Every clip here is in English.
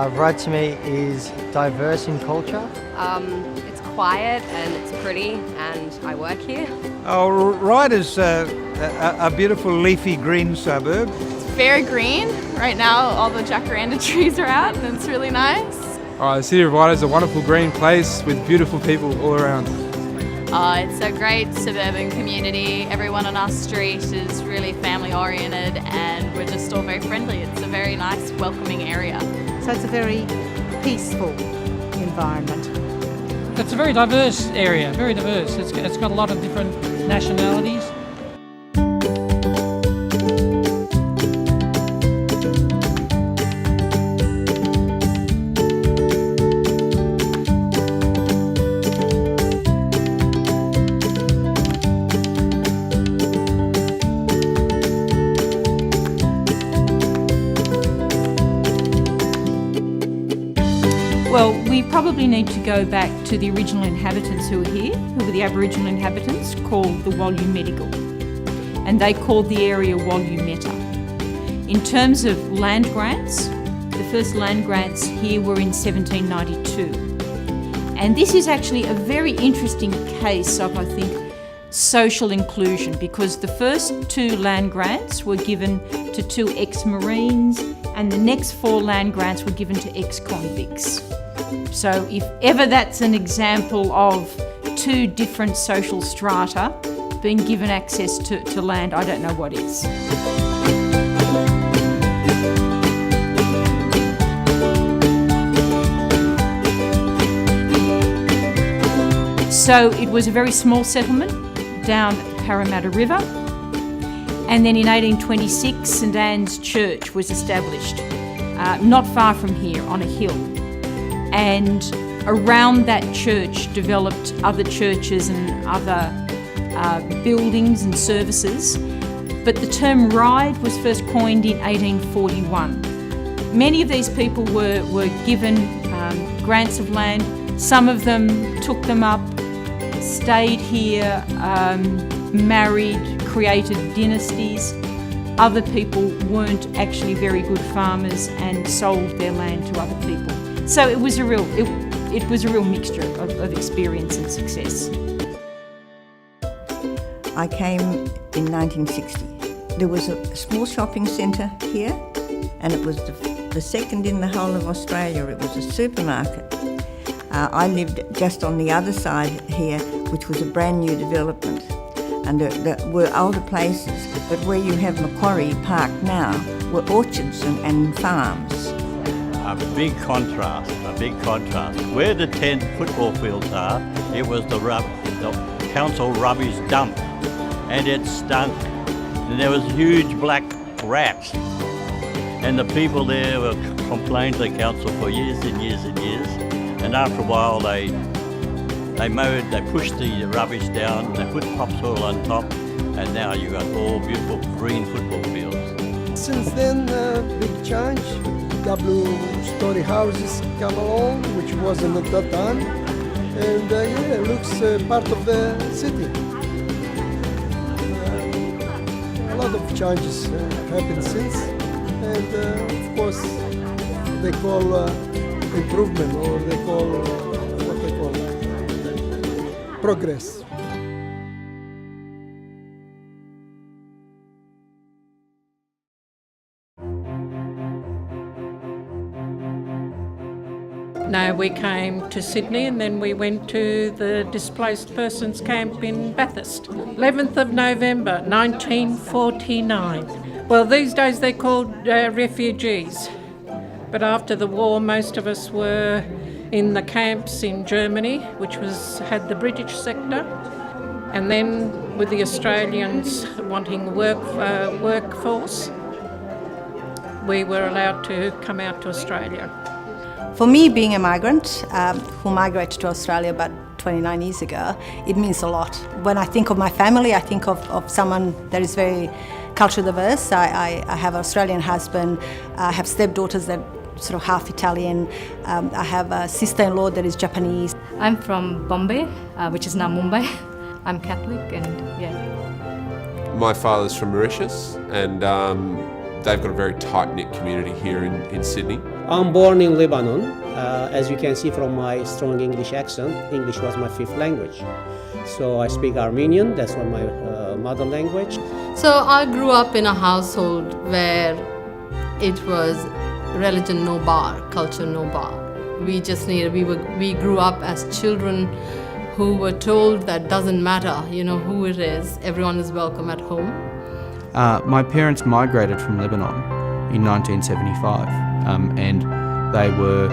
Ryde to me is diverse in culture. It's quiet and it's pretty, and I work here. Oh, Ryde is a beautiful leafy green suburb. It's very green. Right now all the jacaranda trees are out and it's really nice. The City of Ryde is a wonderful green place with beautiful people all around. It's a great suburban community. Everyone on our street is really family oriented and we're just all very friendly. It's a very nice, welcoming area. So it's a very peaceful environment. It's a very diverse area, very diverse. It's got a lot of different nationalities. Well, we probably need to go back to the original inhabitants who were here, who were the Aboriginal inhabitants, called the Walumetigal. And they called the area Walumeta. In terms of land grants, the first land grants here were in 1792. And this is actually a very interesting case of, I think, social inclusion, because the first 2 land grants were given to 2 ex-Marines, and the next 4 land grants were given to ex-convicts. So if ever that's an example of 2 different social strata being given access to land, I don't know what is. So it was a very small settlement down the Parramatta River, and then in 1826 St Anne's Church was established, not far from here on a hill. And around that church developed other churches and other buildings and services. But the term Ryde was first coined in 1841. Many of these people were given grants of land. Some of them took them up, stayed here, married, created dynasties. Other people weren't actually very good farmers and sold their land to other people. So it was a real mixture of experience and success. I came in 1960. There was a small shopping centre here, and it was the second in the whole of Australia. It was a supermarket. I lived just on the other side here, which was a brand new development. And there were older places, but where you have Macquarie Park now were orchards and farms. A big contrast. Where the 10 football fields are, it was the council rubbish dump, and it stunk. And there was huge black rats, and the people there were complaining to the council for years and years and years. And after a while, they mowed, they pushed the rubbish down, they put topsoil on top, and now you got all beautiful green football fields. Since then, big change. Double-story houses come along, which wasn't at that time, and it looks part of the city. A lot of changes happened since, and of course they call improvement, or they call what they call progress. No, we came to Sydney and then we went to the displaced persons camp in Bathurst. 11th of November 1949. Well, these days they're called refugees, but after the war most of us were in the camps in Germany, which had the British sector, and then with the Australians wanting workforce, we were allowed to come out to Australia. For me, being a migrant who migrated to Australia about 29 years ago, it means a lot. When I think of my family, I think of someone that is very culturally diverse. I have an Australian husband, I have stepdaughters that are sort of half Italian, I have a sister-in-law that is Japanese. I'm from Bombay, which is now Mumbai. I'm Catholic, and yeah. My father's from Mauritius, and they've got a very tight-knit community here in Sydney. I'm born in Lebanon. As you can see from my strong English accent, English was my fifth language. So I speak Armenian, that's my mother language. So I grew up in a household where it was religion no bar, culture no bar. We grew up as children who were told that doesn't matter, who it is, everyone is welcome at home. My parents migrated from Lebanon in 1975, and they were,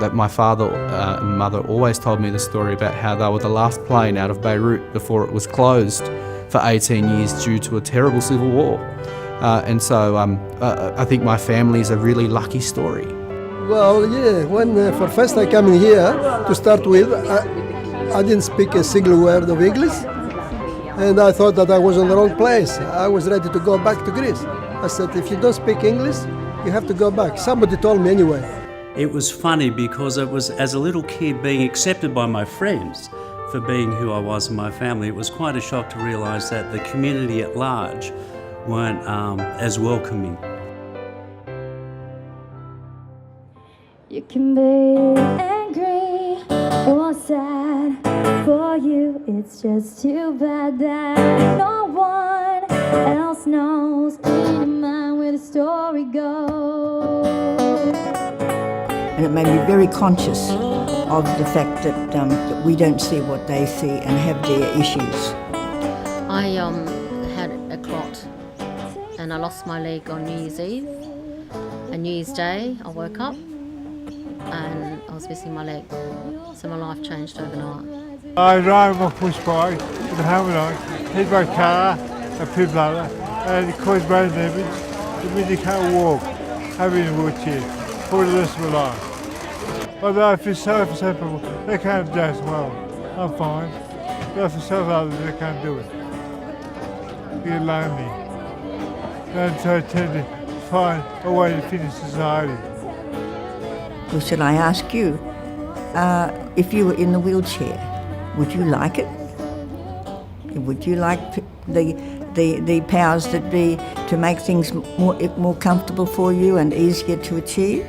that my father and mother always told me the story about how they were the last plane out of Beirut before it was closed for 18 years due to a terrible civil war. And so I think my family is a really lucky story. Well, yeah, when for first I came in here to start with, I didn't speak a single word of English, and I thought that I was in the wrong place. I was ready to go back to Greece. I said, if you don't speak English, you have to go back. Somebody told me anyway. It was funny because it was, as a little kid, being accepted by my friends for being who I was in my family. It was quite a shock to realise that the community at large weren't as welcoming. You can be angry or sad. For you, it's just too bad that no one else knows in your mind where the story goes. And it made me very conscious of the fact that we don't see what they see and have their issues. I had a clot and I lost my leg on New Year's Eve. And New Year's Day, I woke up and I was missing my leg. So my life changed overnight. I rode my push bike with a helmet on, hit my car, a pit bladder, and it caused brain damage. It means you can't walk, having a wheelchair for the rest of my life. Although I feel sorry for some people, they can't do as well. I'm fine. But for some others, they can't do it. You get lonely. And so I tend to find a way to fit in society. Well, should I ask you, if you were in the wheelchair, would you like it? Would you like the powers that be to make things more comfortable for you and easier to achieve?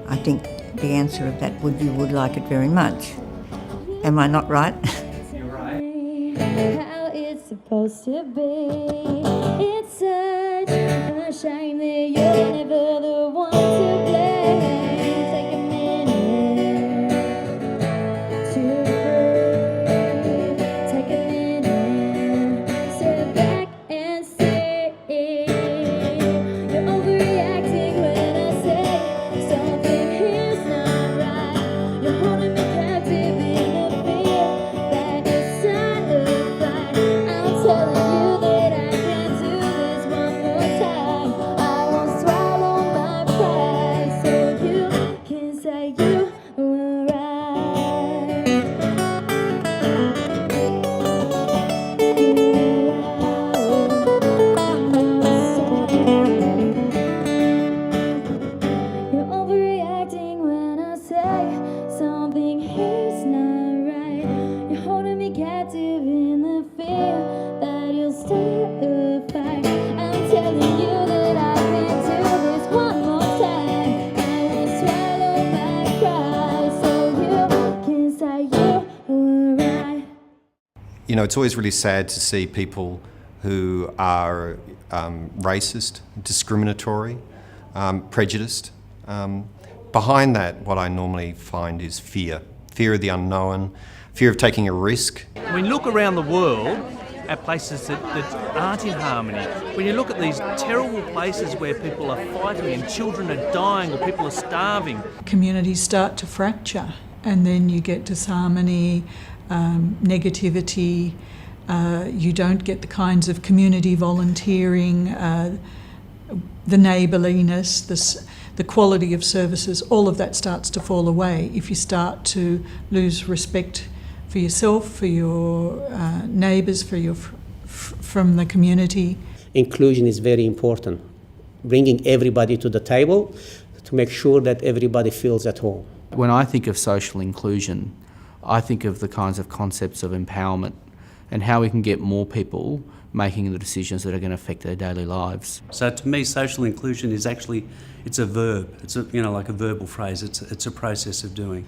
I think the answer of that would you would like it very much. Am I not right? You're right. How it's supposed to be. It's such a shame that you're never the one to blame. Take a minute to breathe. Take a minute, step back and say you're overreacting when I say something here's not right. You're holding me captive in the fear that is satisfied. I'm telling you that I can't do this one more time. I won't swallow my pride so you can say you were right. You're overreacting when I say something here's not right. You're holding me captive in the fear that you'll start a fight. I'm telling you that I can't do this one more time. I won't swallow my pride so you can say you were right. You know, it's always really sad to see people who are racist, discriminatory, prejudiced. Behind that, what I normally find is fear. Fear of the unknown, fear of taking a risk. When you look around the world at places that aren't in harmony, when you look at these terrible places where people are fighting and children are dying or people are starving. Communities start to fracture and then you get disharmony, negativity, you don't get the kinds of community volunteering, the neighbourliness, the quality of services, all of that starts to fall away if you start to lose respect for yourself, for your neighbours, from the community. Inclusion is very important. Bringing everybody to the table to make sure that everybody feels at home. When I think of social inclusion, I think of the kinds of concepts of empowerment and how we can get more people making the decisions that are going to affect their daily lives. So to me, social inclusion is actually, it's a verb. It's like a verbal phrase. It's a process of doing.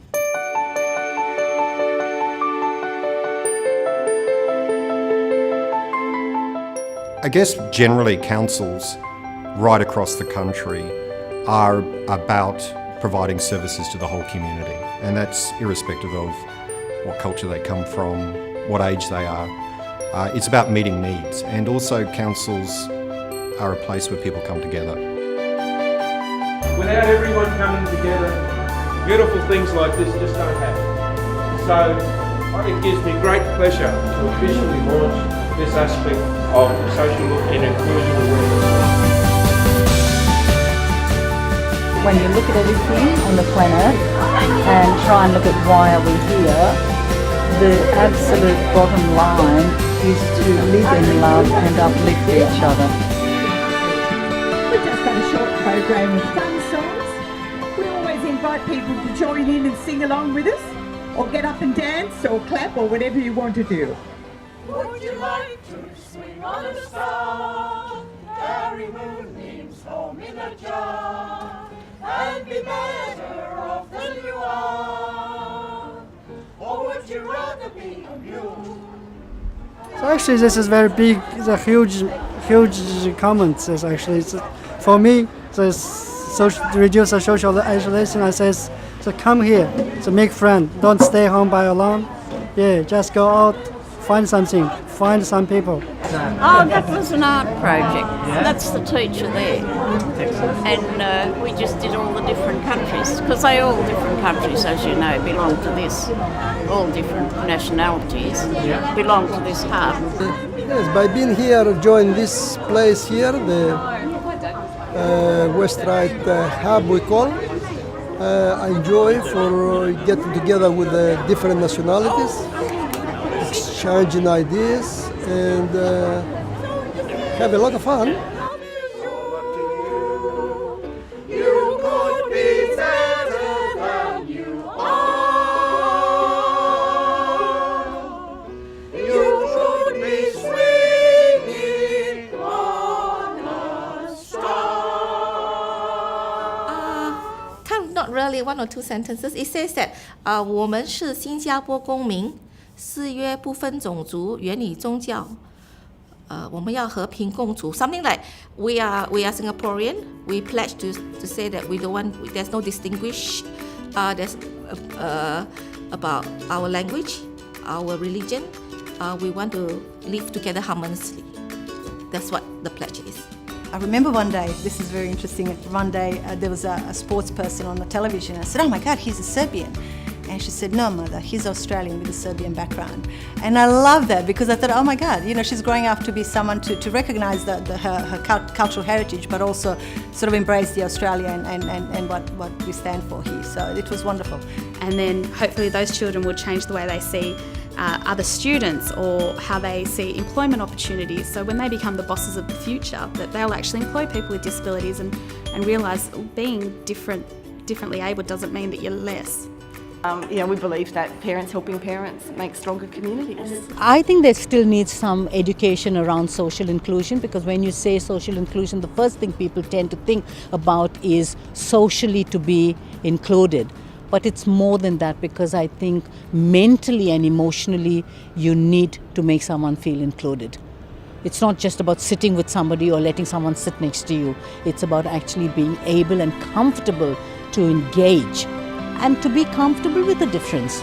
I guess generally councils right across the country are about providing services to the whole community, and that's irrespective of what culture they come from, what age they are. It's about meeting needs, and also councils are a place where people come together. Without everyone coming together, beautiful things like this just don't happen. So it gives me great pleasure to officially launch this aspect of social and inclusion awareness. When you look at everything on the planet and try and look at why are we here, the absolute bottom line is to live in love and uplift each other. We just got a short program of fun songs. We always invite people to join in and sing along with us, or get up and dance or clap or whatever you want to do. Would you like to swing on a star, carry moonbeams home in a jar, and be better off than you are? Or would you rather be a mule? So actually this is very big, it's a huge comment. For me, to reduce the social isolation, I says, so come here, so make friends, don't stay home by alone. Yeah, just go out, find something, find some people. Oh, that was an art project. That's the teacher there. And we just did all the different countries, because they all different countries, as you know, belong to this. All different nationalities belong to this hub. Yes, by being here, join this place here, the West Ryde hub we call. I enjoy for getting together with different nationalities, exchanging ideas, and have a lot of fun. You could be better than you are. You could be swinging on a star. Not really one or two sentences. It says that 我们是新加坡公民，誓约不分种族，远离宗教。我们要和平共处。Something like we are Singaporean. We pledge to say that we don't want. There's no distinguish. There's about our language, our religion. We want to live together harmoniously. That's what the pledge is. I remember one day, this is very interesting, one day there was a sports person on the television. I said, oh my God, he's a Serbian. And she said, no, mother, he's Australian with a Serbian background. And I love that because I thought, oh my God, she's growing up to be someone to recognise her cultural heritage, but also sort of embrace the Australia and what we stand for here. So it was wonderful. And then hopefully those children will change the way they see other students or how they see employment opportunities. So when they become the bosses of the future, that they'll actually employ people with disabilities and realise being differently able doesn't mean that you're less. We believe that parents helping parents make stronger communities. I think there still needs some education around social inclusion, because when you say social inclusion, the first thing people tend to think about is socially to be included. But it's more than that, because I think mentally and emotionally you need to make someone feel included. It's not just about sitting with somebody or letting someone sit next to you. It's about actually being able and comfortable to engage and to be comfortable with the difference.